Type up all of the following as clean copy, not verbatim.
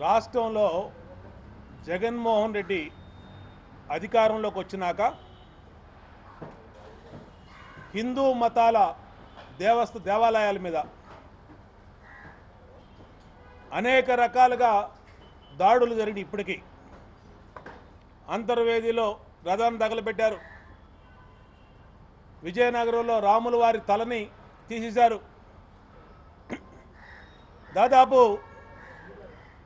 రాష్ట్రంలో జగన్మోహన్ రెడ్డి అధికారంలోకి వచ్చినాక హిందూ మతాల దేవాలయాల మీద అనేక రకాలుగా దాడులు జరిగి ఇప్పటికీ అంతర్వేదిలో రథాన్ని తగలబెట్టారు. విజయనగరంలో రాముల వారి తలని తీసేశారు. దాదాపు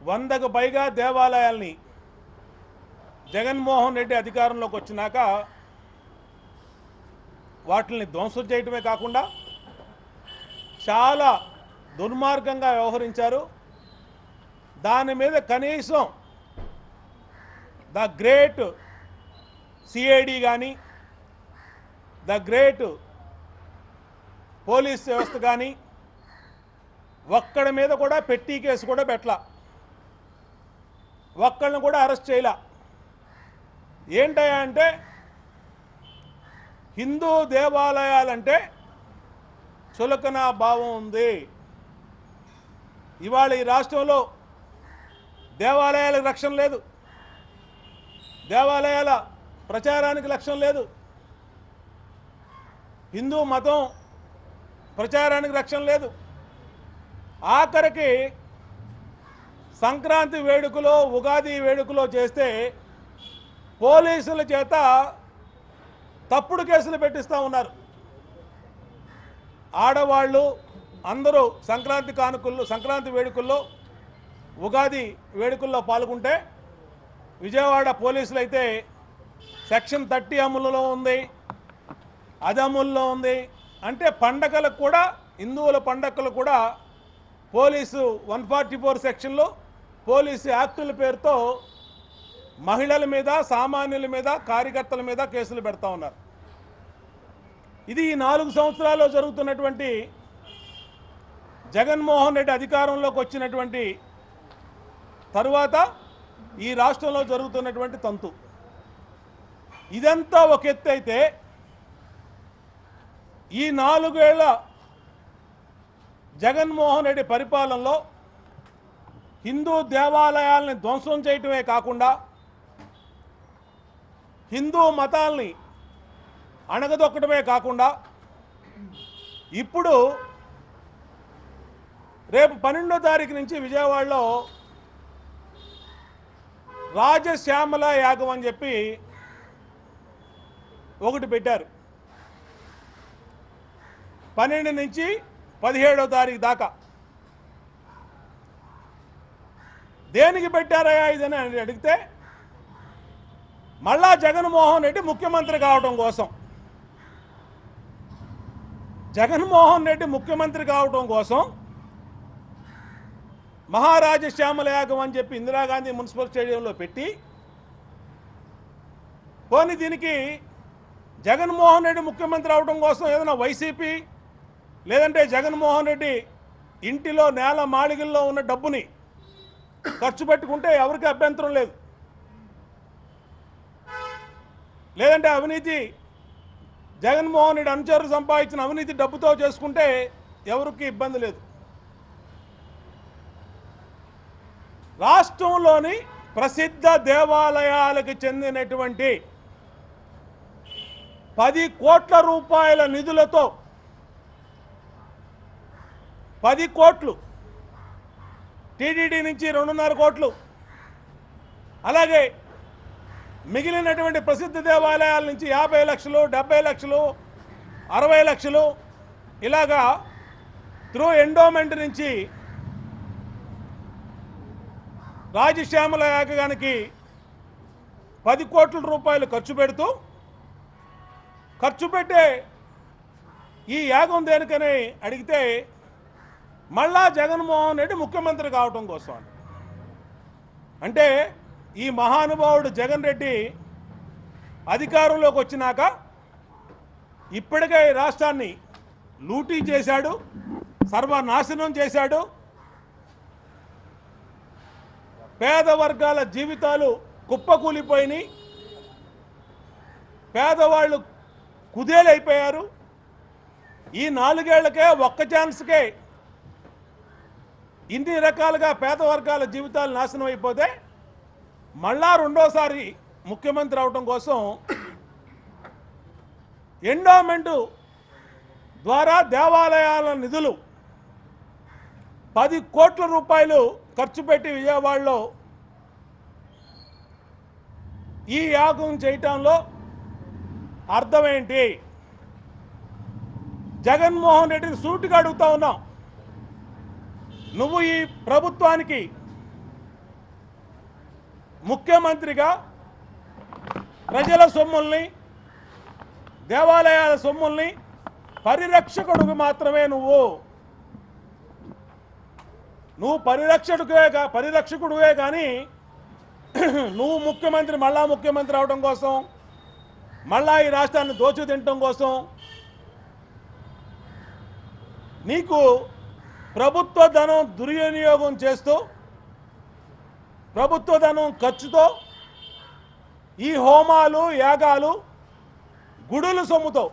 100కు పైగా దేవాలయాల్ని జగన్మోహన్ రెడ్డి అధికారంలోకి వచ్చినాక వాటిని ధ్వంసం చేయటమే కాకుండా చాలా దుర్మార్గంగా వ్యవహరించారు. దాని మీద కనీసం ద గ్రేట్ సిఐడి కానీ ద గ్రేట్ పోలీస్ వ్యవస్థ కానీ ఒక్కడి మీద కూడా పెట్టి కేసు కూడా పెట్టలా, ఒక్కళ్ళని కూడా అరెస్ట్ చేయలా. ఏంటయ్యా అంటే హిందూ దేవాలయాలంటే చులకన భావం ఉంది. ఇవాళ ఈ రాష్ట్రంలో దేవాలయాలకు రక్షణ లేదు, దేవాలయాల ప్రచారానికి రక్షణ లేదు, హిందూ మతం ప్రచారానికి రక్షణ లేదు. ఆఖరికి సంక్రాంతి వేడుకలో ఉగాది వేడుకలో చేస్తే పోలీసుల చేత తప్పుడు కేసులు పెట్టిస్తూ ఉన్నారు. ఆడవాళ్ళు అందరూ సంక్రాంతి వేడుకల్లో ఉగాది వేడుకల్లో పాల్గొంటే విజయవాడ పోలీసులు అయితే సెక్షన్ 30 అమలులో ఉంది, అది అమలులో ఉంది. అంటే పండగలకు కూడా, హిందువుల పండగలు కూడా పోలీసు 144 సెక్షన్లో పోలీసు యాక్టుల పేరుతో మహిళల మీద, సామాన్యుల మీద, కార్యకర్తల మీద కేసులు పెడతా ఉన్నారు. ఇది ఈ 4 సంవత్సరాల్లో జరుగుతున్నటువంటి జగన్మోహన్ రెడ్డి అధికారంలోకి వచ్చినటువంటి తరువాత ఈ రాష్ట్రంలో జరుగుతున్నటువంటి తంతు. ఇదంతా ఒక ఎత్తు అయితే ఈ 4 ఏళ్ల జగన్మోహన్ రెడ్డి పరిపాలనలో హిందూ దేవాలయాల్ని ధ్వంసం చేయటమే కాకుండా హిందూ మతాల్ని అణగదొక్కడమే కాకుండా ఇప్పుడు రేపు 12వ తారీఖు నుంచి విజయవాడలో రాజశ్యామల యాగం అని చెప్పి ఒకటి పెట్టారు. 12 నుంచి 17వ తారీఖు దాకా. దేనికి పెట్టారయ్యా ఇదని అడిగితే మళ్ళా జగన్మోహన్ రెడ్డి ముఖ్యమంత్రి కావడం కోసం, జగన్మోహన్ రెడ్డి ముఖ్యమంత్రి కావడం కోసం మహారాజశ్యామల యాగం అని చెప్పి ఇందిరాగాంధీ మున్సిపల్ స్టేడియంలో పెట్టి, పోనీ దీనికి జగన్మోహన్ రెడ్డి ముఖ్యమంత్రి అవడం కోసం ఏదైనా వైసీపీ లేదంటే జగన్మోహన్ రెడ్డి ఇంటిలో నేల మాళిగల్లో ఉన్న డబ్బుని ఖర్చు పెట్టుకుంటే ఎవరికి అభ్యంతరం లేదు. లేదంటే అవినీతి, జగన్మోహన్ రెడ్డి అనుచరులు సంపాదించిన అవినీతి డబ్బుతో చేసుకుంటే ఎవరికి ఇబ్బంది లేదు. రాష్ట్రంలోని ప్రసిద్ధ దేవాలయాలకు చెందినటువంటి 10 కోట్ల రూపాయల నిధులతో 10 కోట్లు, టీటీడీ నుంచి 2.5 కోట్లు, అలాగే మిగిలినటువంటి ప్రసిద్ధ దేవాలయాల నుంచి 50 లక్షలు, 70 లక్షలు, 60 లక్షలు ఇలాగా త్రూ ఎండోమెంట్ నుంచి రాజశ్యామల యాగానికి 10 కోట్ల రూపాయలు ఖర్చు పెట్టే ఈ యాగం దేనికని అడిగితే మళ్ళా జగన్మోహన్ రెడ్డి ముఖ్యమంత్రి కావటం కోసం. అంటే ఈ మహానుభావుడు జగన్ రెడ్డి అధికారంలోకి వచ్చినాక ఇప్పటికే ఈ రాష్ట్రాన్ని లూటీ చేశాడు, సర్వనాశనం చేశాడు. పేద వర్గాల జీవితాలు కుప్పకూలిపోయినాయి, పేదవాళ్ళు కుదేలైపోయారు. ఈ 4 ఏళ్లకే ఒక్క ఛాన్స్కే ఇన్ని రకాలుగా పేద వర్గాల జీవితాలు నాశనం అయిపోతే మళ్ళా రెండోసారి ముఖ్యమంత్రి అవడం కోసం ఎండోమెంటు ద్వారా దేవాలయాల నిధులు 10 కోట్ల రూపాయలు ఖర్చు పెట్టి విజయవాడలో ఈ యాగం చేయటంలో అర్థం ఏంటి? జగన్మోహన్ రెడ్డిని సూటిగా అడుగుతా ఉన్నాం. నువ్వు ఈ ప్రభుత్వానికి ముఖ్యమంత్రిగా ప్రజల సొమ్ముల్ని, దేవాలయాల సొమ్ముల్ని పరిరక్షకుడికి మాత్రమే నువ్వు పరిరక్షకుడివే కానీ నువ్వు ముఖ్యమంత్రి మళ్ళా ముఖ్యమంత్రి అవడం కోసం, మళ్ళా ఈ రాష్ట్రాన్ని దోచు తినటం కోసం నీకు ప్రభుత్వ ధనం దుర్వినియోగం చేస్తూ ప్రభుత్వ ధనం ఖర్చుతో ఈ హోమాలు, యాగాలు, గుడుల సొమ్ముతో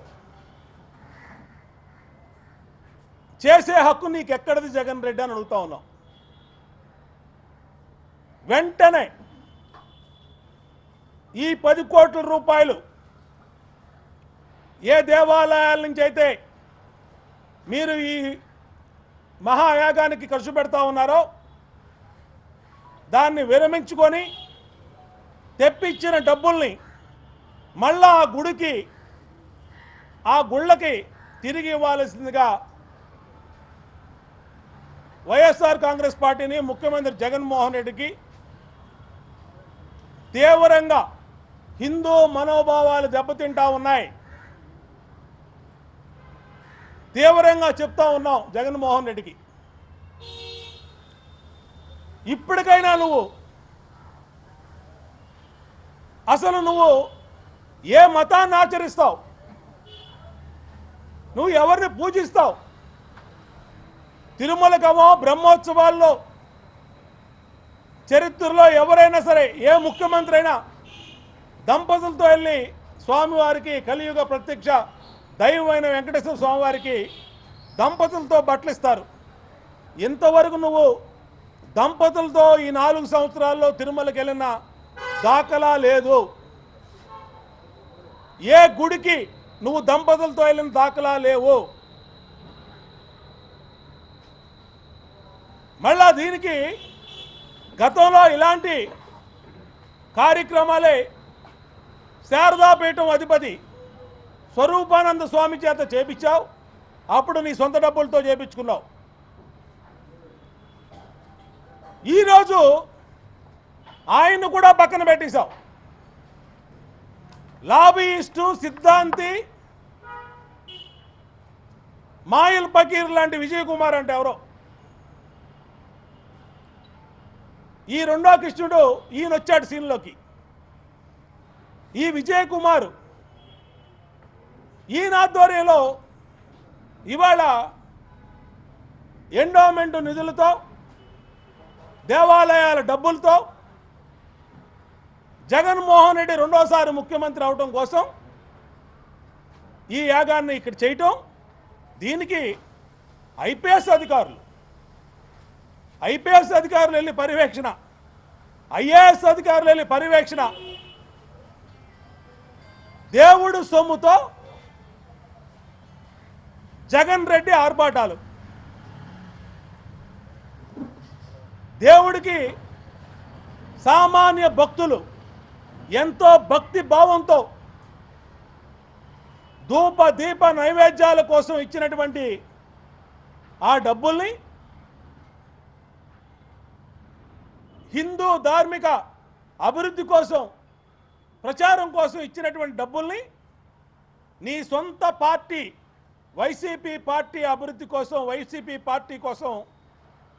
చేసే హక్కు నీకు ఎక్కడిది జగన్ రెడ్డి అని అడుగుతా ఉన్నాం. వెంటనే ఈ 10 కోట్ల రూపాయలు ఏ దేవాలయాల నుంచి అయితే మీరు ఈ మహాయాగానికి ఖర్చు పెడతా ఉన్నారో దాన్ని విరమించుకొని తెప్పించిన డబ్బుల్ని మళ్ళా ఆ గుడికి, ఆ గుళ్ళకి తిరిగి ఇవ్వాల్సిందిగా వైఎస్ఆర్ కాంగ్రెస్ పార్టీని, ముఖ్యమంత్రి జగన్మోహన్ రెడ్డికి తీవ్రంగా హిందూ మనోభావాలు దెబ్బతింటా ఉన్నాయి. తీవ్రంగా చెప్తా ఉన్నాం జగన్మోహన్ రెడ్డికి. ఇప్పటికైనా అసలు నువ్వు ఏ మతాన్ని ఆచరిస్తావు? నువ్వు ఎవరిని పూజిస్తావు? తిరుమలకమో బ్రహ్మోత్సవాల్లో చరిత్రలో ఎవరైనా సరే ఏ ముఖ్యమంత్రి అయినా దంపతులతో వెళ్ళి స్వామివారికి, కలియుగ ప్రత్యక్ష దైవమైన వెంకటేశ్వర స్వామివారికి దంపతులతో బట్టలు ఇస్తారు. ఇంతవరకు నువ్వు దంపతులతో ఈ 4 సంవత్సరాల్లో తిరుమలకి వెళ్ళిన దాఖలా లేదు. ఏ గుడికి నువ్వు దంపతులతో వెళ్ళిన దాఖలా లేవు. మళ్ళా దీనికి గతంలో ఇలాంటి కార్యక్రమాలే శారదాపీఠం అధిపతి స్వరూపానంద స్వామి చేత చేపించావు. అప్పుడు నీ సొంత డబ్బులతో చేపించుకున్నావు. ఈరోజు ఆయన్ను కూడా పక్కన పెట్టేశావు. లాబీయిస్టు, సిద్ధాంతి, మాయల్ పకీర్ లాంటి విజయ్ కుమార్ అంటే ఎవరో, ఈ రెండో కృష్ణుడు ఈయన వచ్చాడు సీన్లోకి. ఈ విజయ్ కుమార్ ఈయన ఆధ్వర్యంలో ఇవాళ ఎండోమెంట్ నిధులతో, దేవాలయాల డబ్బులతో జగన్మోహన్ రెడ్డి రెండోసారి ముఖ్యమంత్రి అవడం కోసం ఈ యాగాన్ని ఇక్కడ చేయటం, దీనికి ఐపీఎస్ అధికారులు వెళ్ళి పర్యవేక్షణ, ఐఏఎస్ అధికారులు వెళ్ళి పర్యవేక్షణ, దేవుడు సొమ్ముతో జగన్ రెడ్డి ఆర్భాటాలు. దేవుడికి సామాన్య భక్తులు ఎంతో భక్తి భావంతో ధూప దీప నైవేద్యాల కోసం ఇచ్చినటువంటి ఆ డబ్బుల్ని, హిందూ ధార్మిక అభివృద్ధి కోసం, ప్రచారం కోసం ఇచ్చినటువంటి డబ్బుల్ని నీ సొంత పార్టీ వైసీపీ పార్టీ అభివృద్ధి కోసం, వైసీపీ పార్టీ కోసం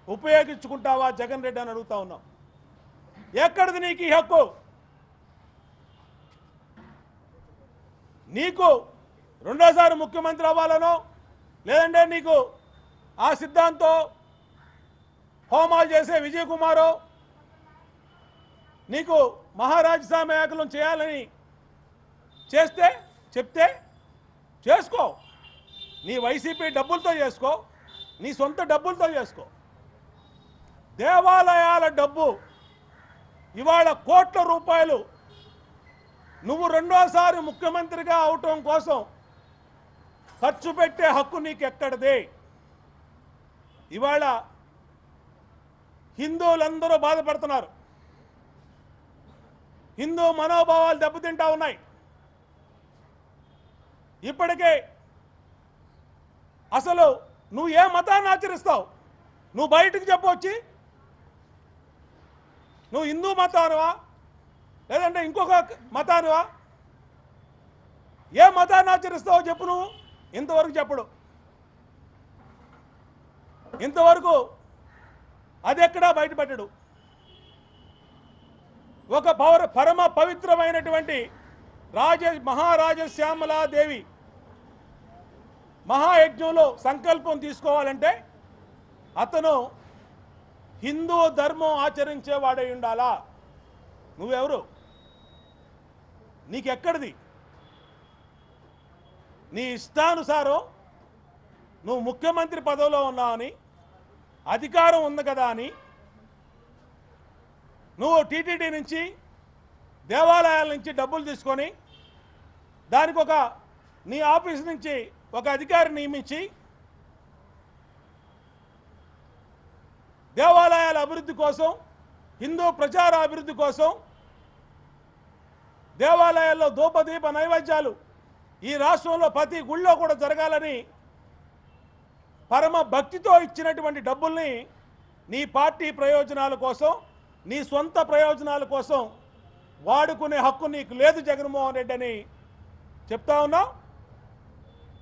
ఉపయోగించుకుంటావా జగన్ రెడ్డి అని అడుగుతా ఉన్నాం. ఎక్కడిది నీకు ఈ హక్కు? నీకు రెండోసారి ముఖ్యమంత్రి అవ్వాలనో, లేదంటే నీకు ఆ సిద్ధాంతో హోమాలు చేసే విజయ్ కుమారో, నీకు మహారాజస్వామి యాగం చేయాలని చెప్తే చేసుకో. నీ వైసీపీ డబ్బులతో చేసుకో, నీ సొంత డబ్బులతో చేసుకో. దేవాలయాల డబ్బు ఇవాళ కోట్ల రూపాయలు నువ్వు రెండోసారి ముఖ్యమంత్రిగా అవటం కోసం ఖర్చు పెట్టే హక్కు నీకు ఎక్కడదే? ఇవాళ హిందువులందరూ బాధపడుతున్నారు. హిందూ మనోభావాలు దెబ్బతింటా ఉన్నాయి. ఇప్పటికే అసలు నువ్వు ఏ మతాన్ని ఆచరిస్తావు? నువ్వు బయటకు చెప్పొచ్చి నువ్వు హిందూ మతానువా లేదంటే ఇంకొక మతానువా? ఏ మతాన్ని ఆచరిస్తావో చెప్పు. నువ్వు ఇంతవరకు చెప్పడు. ఇంతవరకు అది ఎక్కడా బయటపెట్టడు. ఒక పరమ పవిత్రమైనటువంటి మహారాజశ్యామలాదేవి మహాయజ్ఞంలో సంకల్పం తీసుకోవాలంటే అతను హిందూ ధర్మం ఆచరించేవాడై ఉండాలా. నువ్వెవరు? నీకెక్కడిది? నీ ఇష్టానుసారం నువ్వు ముఖ్యమంత్రి పదవిలో ఉన్నావని, అధికారం ఉంది కదా అని నువ్వు టీటీడీ నుంచి దేవాలయాల నుంచి డబ్బులు తీసుకొని దానికి నీ ఆఫీస్ నుంచి ఒక అధికారిని నియమించి దేవాలయాల అభివృద్ధి కోసం, హిందూ ప్రచార అభివృద్ధి కోసం, దేవాలయాల్లో ధూపదీప నైవేద్యాలు ఈ రాష్ట్రంలో ప్రతి గుళ్ళో కూడా జరగాలని పరమ భక్తితో ఇచ్చినటువంటి డబ్బుల్ని నీ పార్టీ ప్రయోజనాల కోసం, నీ సొంత ప్రయోజనాల కోసం వాడుకునే హక్కు నీకు లేదు జగన్మోహన్ రెడ్డి అని చెప్తా ఉన్నాం.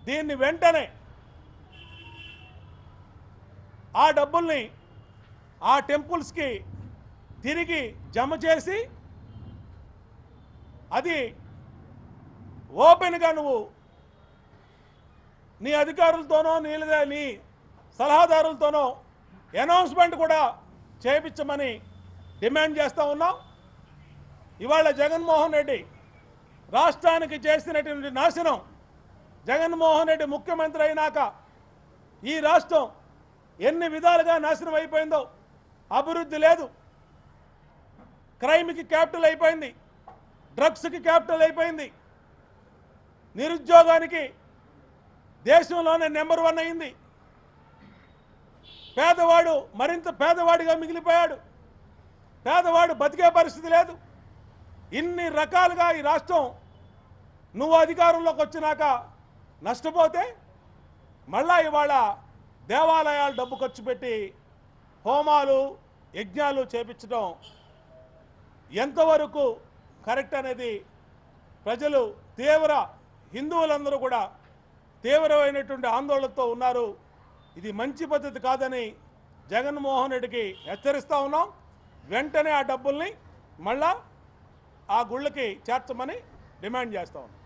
దీన్ని వెంటనే ఆ డబ్బుల్ని ఆ టెంపుల్స్కి తిరిగి జమ చేసి అది ఓపెన్గా నువ్వు నీ అధికారులతోనో నీ సలహాదారులతోనో అనౌన్స్మెంట్ కూడా చేయించమని డిమాండ్ చేస్తూ ఉన్నాం. ఇవాళ జగన్మోహన్ రెడ్డి రాష్ట్రానికి చేసినటువంటి నాశనం, జగన్మోహన్ రెడ్డి ముఖ్యమంత్రి అయినాక ఈ రాష్ట్రం ఎన్ని విధాలుగా నాశనం అయిపోయిందో. అభివృద్ధి లేదు, క్రైమ్కి క్యాపిటల్ అయిపోయింది, డ్రగ్స్కి క్యాపిటల్ అయిపోయింది, నిరుద్యోగానికి దేశంలోనే నెంబర్ 1 అయింది, పేదవాడు మరింత పేదవాడిగా మిగిలిపోయాడు, పేదవాడు బతికే పరిస్థితి లేదు. ఇన్ని రకాలుగా ఈ రాష్ట్రం నువ్వు అధికారంలోకి వచ్చినాక నష్టపోతే మళ్ళా ఇవాళ దేవాలయాలు డబ్బు ఖర్చు పెట్టి హోమాలు యజ్ఞాలు చేపించడం ఎంతవరకు కరెక్ట్ అనేది ప్రజలు హిందువులందరూ కూడా తీవ్రమైనటువంటి ఆందోళనతో ఉన్నారు. ఇది మంచి పద్ధతి కాదని జగన్మోహన్ రెడ్డికి హెచ్చరిస్తూ ఉన్నాం. వెంటనే ఆ డబ్బుల్ని మళ్ళా ఆ గుళ్ళకి చేర్చమని డిమాండ్ చేస్తూ ఉన్నాం.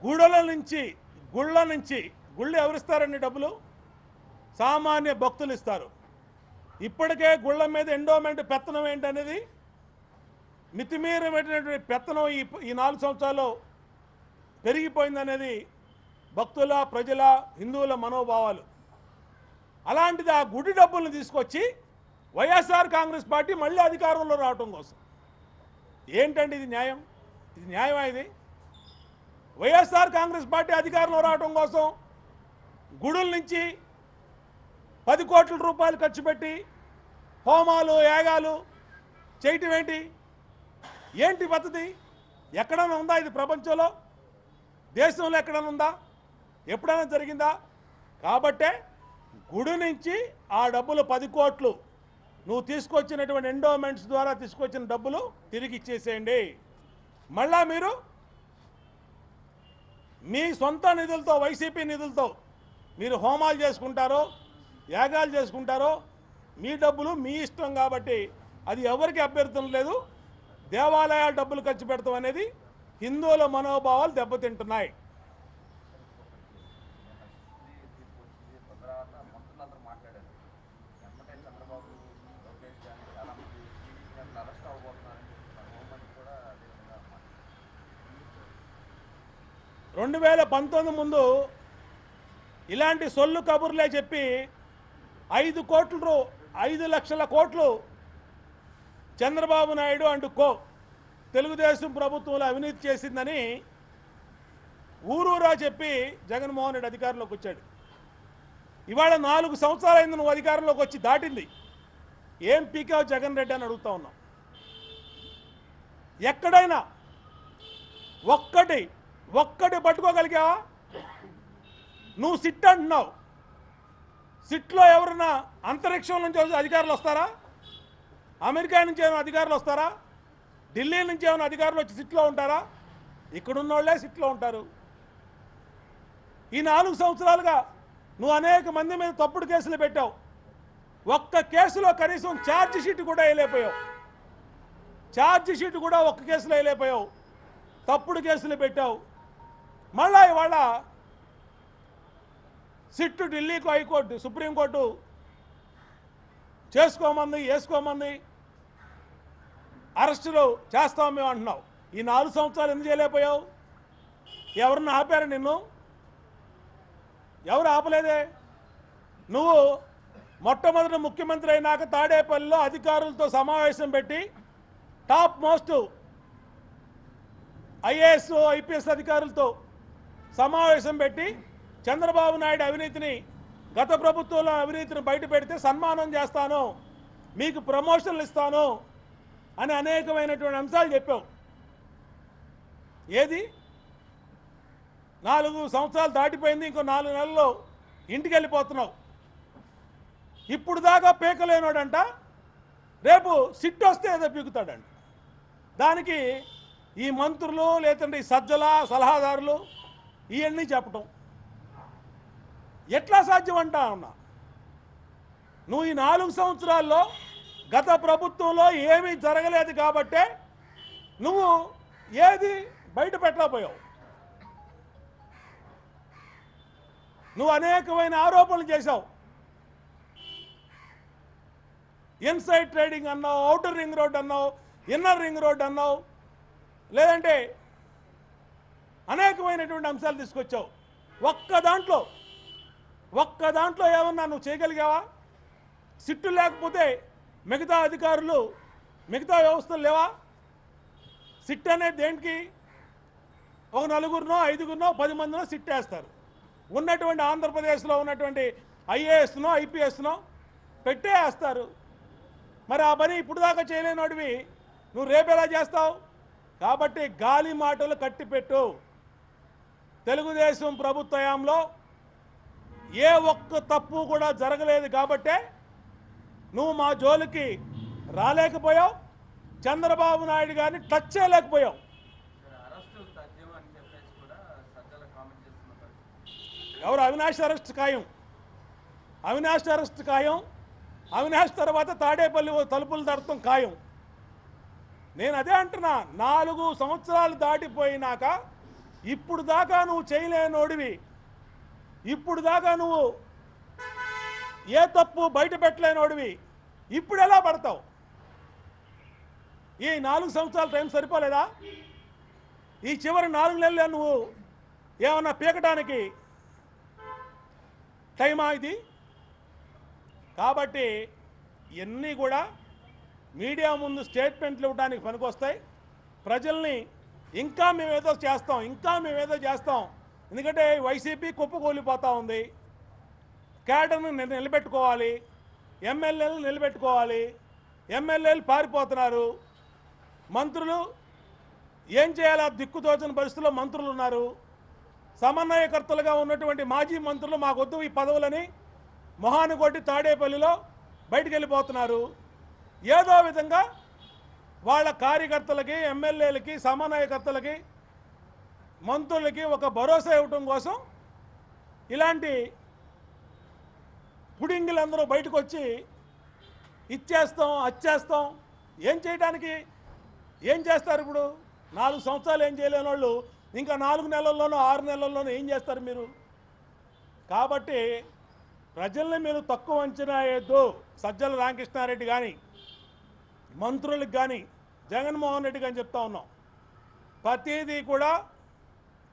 గుళ్ళ నుంచి గుళ్ళు ఎవరిస్తారండి డబ్బులు? సామాన్య భక్తులు ఇస్తారు. ఇప్పటికే గుళ్ళ మీద ఎండోమెంట్ పెత్తనం ఏంటనేది మితిమీరమైనటువంటి పెత్తనం ఈ 4 సంవత్సరాల్లో పెరిగిపోయిందనేది భక్తుల, ప్రజల, హిందువుల మనోభావాలు. అలాంటిది ఆ గుడి డబ్బులను తీసుకొచ్చి వైఎస్ఆర్ కాంగ్రెస్ పార్టీ మళ్ళీ అధికారంలో రావటం కోసం ఏంటండి ఇది న్యాయం? ఇది న్యాయమా? ఇది వైఎస్ఆర్ కాంగ్రెస్ పార్టీ అధికారంలో రావటం కోసం గుడుల నుంచి 10 కోట్ల రూపాయలు ఖర్చు పెట్టి హోమాలు యాగాలు చేయటం ఏంటి పద్ధతి? ఎక్కడైనా ఉందా ఇది? ప్రపంచంలో దేశంలో ఎక్కడైనా ఉందా? ఎప్పుడైనా జరిగిందా? కాబట్టే గుడి నుంచి ఆ డబ్బులు 10 కోట్లు నువ్వు తీసుకొచ్చినటువంటి ఎండోమెంట్స్ ద్వారా తీసుకొచ్చిన డబ్బులు తిరిగి ఇచ్చేసేయండి. మళ్ళా మీరు మీ సొంత నిధులతో, వైసీపీ నిధులతో మీరు హోమాలు చేసుకుంటారో యాగాలు చేసుకుంటారో మీ డబ్బులు మీ ఇష్టం. కాబట్టి అది ఎవరికి అభ్యర్థన లేదు. దేవాలయాల డబ్బులు ఖర్చు పెడతాం అనేది హిందువుల మనోభావాలు దెబ్బతింటున్నాయి. రెండు 2019 ముందు ఇలాంటి సొల్లు కబుర్లే చెప్పి 5 లక్షల కోట్లు చంద్రబాబు నాయుడు అండ్ కో తెలుగుదేశం ప్రభుత్వంలో అవినీతి చేసిందని ఊరూరా చెప్పి జగన్మోహన్ రెడ్డి అధికారంలోకి వచ్చాడు. ఇవాళ 4 సంవత్సరాలైంది నువ్వు అధికారంలోకి వచ్చి దాటింది. ఏం పీకావు జగన్ రెడ్డి అని అడుగుతా ఉన్నాం. ఎక్కడైనా ఒక్కటి పట్టుకోగలిగావా? నువ్వు సిట్ అంటున్నావు. సిట్లో ఎవరన్నా అంతరిక్షం నుంచి అధికారులు వస్తారా? అమెరికా నుంచి ఏమైనా అధికారులు వస్తారా? ఢిల్లీ నుంచి ఏమైనా అధికారులు వచ్చి సిట్లో ఉంటారా? ఇక్కడున్న వాళ్ళే సిట్లో ఉంటారు. ఈ 4 సంవత్సరాలుగా నువ్వు అనేక మంది మీద తప్పుడు కేసులు పెట్టావు. ఒక్క కేసులో కనీసం ఛార్జ్ షీట్ కూడా వేయలేకపోయావు. ఒక్క కేసులో వేయలేకపోయావు. తప్పుడు కేసులు పెట్టావు. మళ్ళా ఇవాళ సిట్టు ఢిల్లీకి హైకోర్టు సుప్రీంకోర్టు వేసుకోమంది అరెస్టులు చేస్తాం మేము అంటున్నావు. ఈ 4 సంవత్సరాలు ఎందుకు చేయలేకపోయావు? ఎవరన్నా ఆపారు నిన్ను? ఎవరు ఆపలేదే. నువ్వు మొట్టమొదటి ముఖ్యమంత్రి అయినాక తాడేపల్లిలో అధికారులతో సమావేశం పెట్టి టాప్ మోస్ట్ ఐఏఎస్ ఐపీఎస్ అధికారులతో సమావేశం పెట్టి చంద్రబాబు నాయుడు అవినీతిని, గత ప్రభుత్వంలో అవినీతిని బయట పెడితే సన్మానం చేస్తాను, మీకు ప్రమోషన్లు ఇస్తాను అని అనేకమైనటువంటి అంశాలు చెప్పావు. ఏది 4 సంవత్సరాలు దాటిపోయింది. ఇంకో 4 నెలల్లో ఇంటికి వెళ్ళిపోతున్నావు. ఇప్పుడు దాకా పీకలేనోడంట రేపు సిట్ వస్తే ఏదో పీకుతాడంట. దానికి ఈ మంత్రులు లేదంటే ఈ సజ్జల సలహాదారులు ఇవన్నీ చెప్పటం ఎట్లా సాధ్యం అంటా ఉన్నా? నువ్వు ఈ 4 సంవత్సరాల్లో గత ప్రభుత్వంలో ఏమీ జరగలేదు కాబట్టే నువ్వు ఏది బయట పెట్టలేకపోయావు. నువ్వు అనేకమైన ఆరోపణలు చేశావు. ఇన్సైడ్ ట్రేడింగ్ అన్నావు, ఔటర్ రింగ్ రోడ్ అన్నావు, ఇన్నర్ రింగ్ రోడ్ అన్నావు, లేదంటే అనేకమైనటువంటి అంశాలు తీసుకొచ్చావు. ఒక్క దాంట్లో ఏమన్నా నువ్వు చేయగలిగావా? సిట్టు లేకపోతే మిగతా అధికారులు, మిగతా వ్యవస్థలు లేవా? సిట్ అనేది దేనికి? ఒక 4గురినో 5గురినో 10 మందినో సిట్ వేస్తారు. ఉన్నటువంటి ఆంధ్రప్రదేశ్లో ఉన్నటువంటి ఐఏఎస్నో ఐపీఎస్నో పెట్టేస్తారు. మరి ఆ పని ఇప్పుడు దాకా చేయలేనోడివి నువ్వు రేపు ఎలా చేస్తావు? కాబట్టి గాలి మాటలు కట్టిపెట్టు. తెలుగుదేశం ప్రభుత్వంలో ఏ ఒక్క తప్పు కూడా జరగలేదు కాబట్టే నువ్వు మా జోలికి రాలేకపోయావు. చంద్రబాబు నాయుడు గారిని టచ్ చేయలేకపోయావు. ఎవరు? అవినాష్ అరెస్ట్ ఖాయం. అవినాష్ తర్వాత తాడేపల్లి తలుపులు తడతాం ఖాయం. నేను అదే అంటున్నా. 4 సంవత్సరాలు దాటిపోయినాక ఇప్పుడు దాకా నువ్వు చేయలేనోడివి, ఇప్పుడు దాకా నువ్వు ఏ తప్పు బయట పెట్టలేనోడివి ఇప్పుడు ఎలా పడతావు? ఈ 4 సంవత్సరాల టైం సరిపోలేదా? ఈ చివరి 4 నెలలు నువ్వు ఏమన్నా పీకడానికి టైమా ఇది? కాబట్టి ఇవన్నీ కూడా మీడియా ముందు స్టేట్మెంట్లు ఇవ్వడానికి పనికొస్తాయి. ప్రజల్ని ఇంకా మేమేదో చేస్తాం, ఎందుకంటే వైసీపీ కుప్పకూలిపోతూ ఉంది. క్యాడర్ను నిలబెట్టుకోవాలి, ఎమ్మెల్యేలు నిలబెట్టుకోవాలి. ఎమ్మెల్యేలు పారిపోతున్నారు. మంత్రులు ఏం చేయాలో దిక్కుతోచని పరిస్థితుల్లో మంత్రులు ఉన్నారు. సమన్వయకర్తలుగా ఉన్నటువంటి మాజీ మంత్రులు మాకొద్దు ఈ పదవులని మొహాన్ని కొట్టి తాడేపల్లిలో బయటికి వెళ్ళిపోతున్నారు. ఏదో విధంగా వాళ్ళ కార్యకర్తలకి, ఎమ్మెల్యేలకి, సమన్వయకర్తలకి, మంత్రులకి ఒక భరోసా ఇవ్వటం కోసం ఇలాంటి పుడింగిలందరూ బయటకు వచ్చి ఇచ్చేస్తాం ఏం చేయడానికి? ఏం చేస్తారు ఇప్పుడు? 4 సంవత్సరాలు ఏం చేయలేని వాళ్ళు ఇంకా 4 నెలల్లోనో 6 నెలల్లోనో ఏం చేస్తారు మీరు? కాబట్టి ప్రజల్ని మీరు తక్కువ అంచనా వేయద్దు. సజ్జల రామకృష్ణారెడ్డి కానీ, మంత్రులకు కానీ, జగన్మోహన్ రెడ్డి కానీ చెప్తా ఉన్నాం. ప్రతిదీ కూడా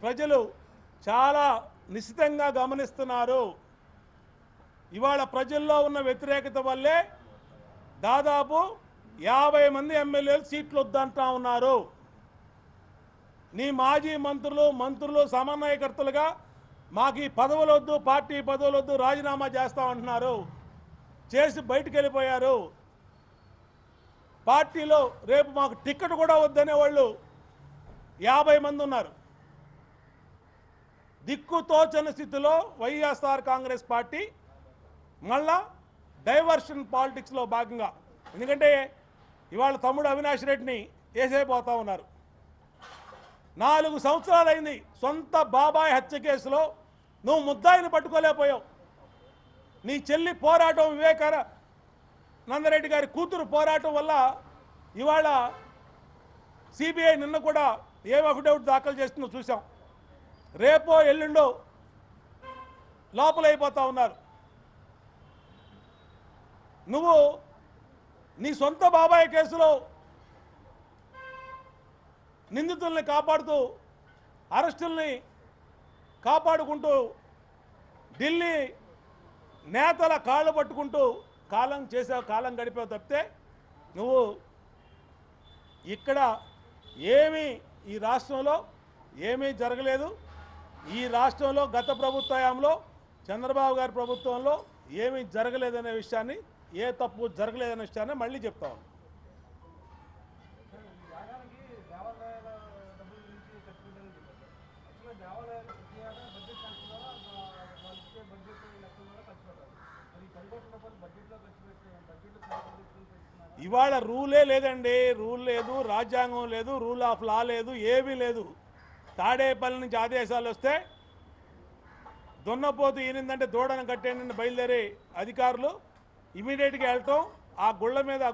ప్రజలు చాలా నిశితంగా గమనిస్తున్నారు. ఇవాళ ప్రజల్లో ఉన్న వ్యతిరేకత వల్లే దాదాపు 50 మంది ఎమ్మెల్యేలు సీట్లు వద్దంటా ఉన్నారు. నీ మాజీ మంత్రులు సమన్వయకర్తలుగా మాకు ఈ పదవులు వద్దు, పార్టీ పదవులు వద్దు, రాజీనామా చేస్తామంటున్నారు. చేసి బయటికి వెళ్ళిపోయారు. పార్టీలో రేపు మాకు టికెట్ కూడా వద్దనే వాళ్ళు 50 మంది ఉన్నారు. దిక్కుతోచని స్థితిలో వైఎస్ఆర్ కాంగ్రెస్ పార్టీ మళ్ళా డైవర్షన్ పాలిటిక్స్లో భాగంగా, ఎందుకంటే ఇవాళ తమ్ముడు అవినాష్ రెడ్డిని వేసేపోతా ఉన్నారు. 4 సంవత్సరాలైంది సొంత బాబాయ్ హత్య కేసులో నువ్వు ముద్దాయిని పట్టుకోలేకపోయావు. నీ చెల్లి పోరాటం, వివేకానందరెడ్డి గారి కూతురు పోరాటం వల్ల ఇవాళ సిబిఐ నిన్న కూడా ఏ అఫిడవిట్ దాఖలు చేస్తుందో చూసాం. రేపో ఎల్లుండో లోపలైపోతా ఉన్నారు. నువ్వు నీ సొంత బాబాయ్ కేసులో నిందితుల్ని కాపాడుతూ, అరెస్టుల్ని కాపాడుకుంటూ, ఢిల్లీ నేతల కాళ్ళు పట్టుకుంటూ కాలం గడిపావు తప్పితే నువ్వు ఇక్కడ ఏమీ ఈ రాష్ట్రంలో ఏమీ జరగలేదు. ఈ రాష్ట్రంలో గత ప్రభుత్వంలో చంద్రబాబు గారి ప్రభుత్వంలో ఏమీ జరగలేదనే విషయాన్ని, ఏ తప్పు జరగలేదనే విషయాన్ని మళ్ళీ చెప్తా ఉన్నాను. ఇవాళ రూలే లేదండి. రూల్ లేదు, రాజ్యాంగం లేదు, రూల్ ఆఫ్ లా లేదు, ఏమీ లేదు. తాడేపల్లి నుంచి ఆదేశాలు వస్తే దున్నపోతు ఈనిందంటే దూడను కట్టేయండి బయలుదేరి అధికారులు ఇమీడియట్గా వెళ్ళటం, ఆ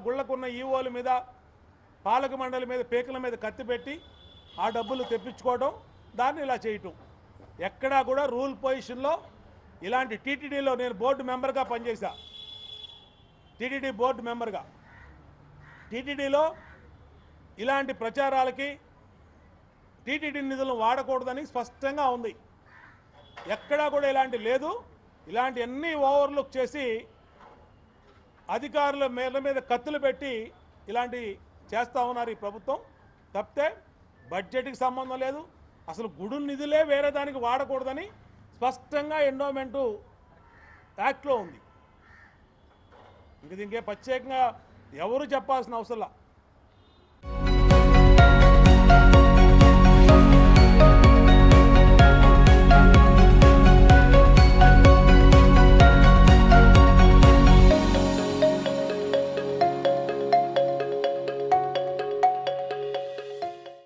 గుళ్ళకున్న ఈవోల మీద, పాలక మండలి మీద, పీకల మీద కత్తి పెట్టి ఆ డబ్బులు తెప్పించుకోవడం, దాన్ని ఇలా చేయటం. ఎక్కడా కూడా రూల్ పొజిషన్లో ఇలాంటి టీటీడీలో నేను బోర్డు మెంబర్గా పనిచేశా. టీటీడీ బోర్డు మెంబర్గా టీటీడీలో ఇలాంటి ప్రచారాలకి టీటీడీ నిధులను వాడకూడదని స్పష్టంగా ఉంది. ఎక్కడా కూడా ఇలాంటి లేదు. ఇలాంటి అన్ని ఓవర్లుక్ చేసి అధికారుల మీద కత్తులు పెట్టి ఇలాంటి చేస్తూ ఉన్నారు ఈ ప్రభుత్వం. తప్పితే బడ్జెట్కి సంబంధం లేదు. అసలు గుడు నిధులే వేరే దానికి వాడకూడదని స్పష్టంగా ఎండోమెంటు యాక్ట్లో ఉంది. ఇంకే ప్రత్యేకంగా ఎవరు చెప్పాల్సిన అవసరం